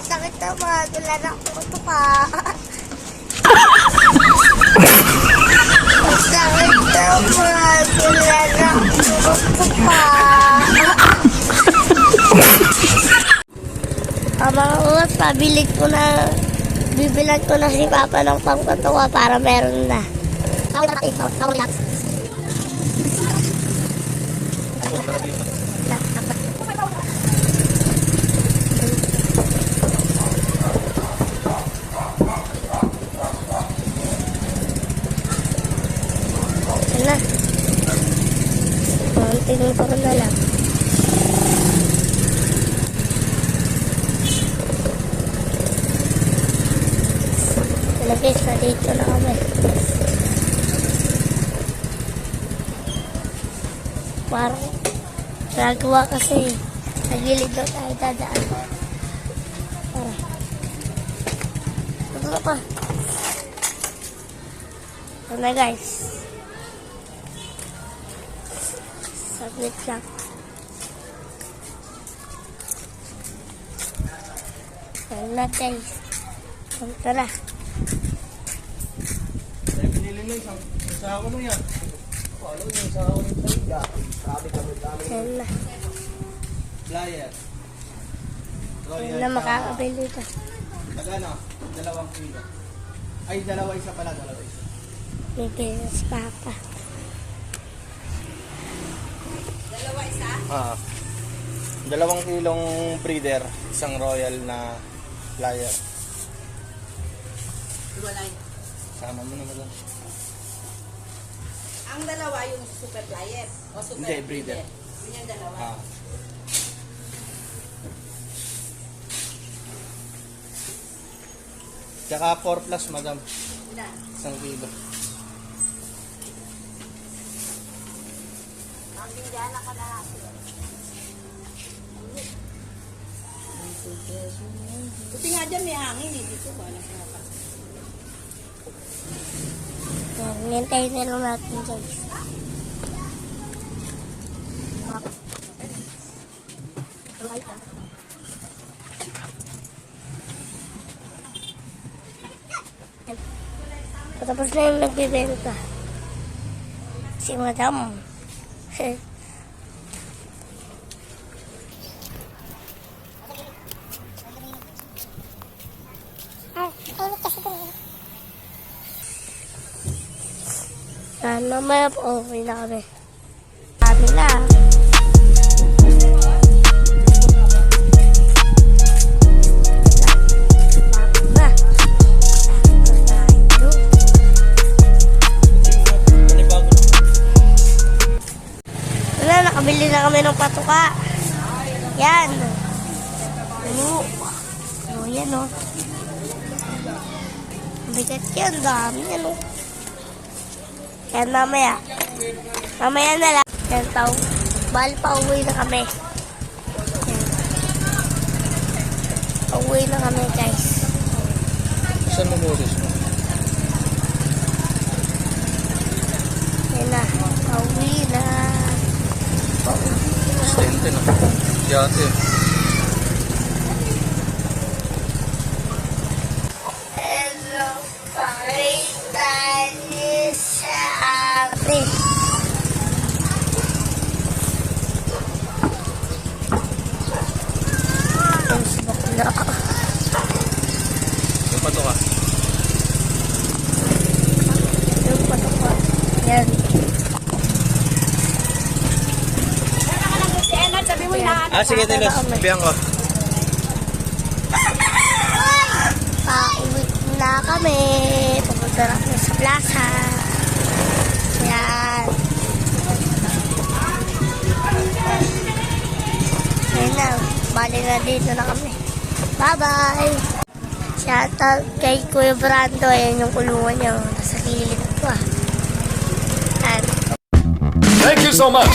Sakit naman. Wala na akong matuka. Sakit naman. Wala na akong matuka. Mga uwas, bibilan ko na si Papa ng pangkatawa para meron na. Sana. Tingnan ko na lang. Guys, dito na kami. Parang nagawa kasi sa gilid na tayo dadaan. Para. Ito pa. Ito na guys. Saglit lang. Ito na guys. Ito na. Sa ako mo yan. Ano yung sa ako ng saliga? Grabe kami. Yan na. Flyer. Yan na makakabili ito. Nagano? 2 kilo. Ay, dalawa isa pala. Dalawa isa. Bigyan na si Papa. Dalawa isa? 2 kilong breeder. Isang royal na flyer. Iwalay. Sama mo naman lang. Ang dalawa yung super flyer. O super Hindi, breeder. Yun yung dalawa. Tsaka 4 plus, madam. Na. 1 kilo. Ang bigyan na kalahati. Buti nga dyan may hangin eh. Dito ba? Hintayin na lang natin guys. Tapos na yung nagbibenta. Si Madam. Mamaya po, okay na kami. Kami na. Wala, nakabili na kami ng patuka. Yan. Yan o. Bigat yan, dami yan o. Yan mamaya. Mamaya na lang. Yan tao. Bali pa uwi na kami. Yan. Pauwi na kami guys. Saan mo modus mo? Yan na. Pauwi na. Stente na. Yate. Hello, paritan sa atin. Bakla. Yung patuka. Yung patuka. Yan. Sabi mo na. Sige, Tilos. Biyang ko. Pauwi na kami. Pupunta na kami sa plaza. Yan. Yan na. Bali na dito na kami. Bye-bye. Shoutout kay Kuya Brando. Ayan yung kulungan niya. Nasa gilid ko ah. And Thank you so much.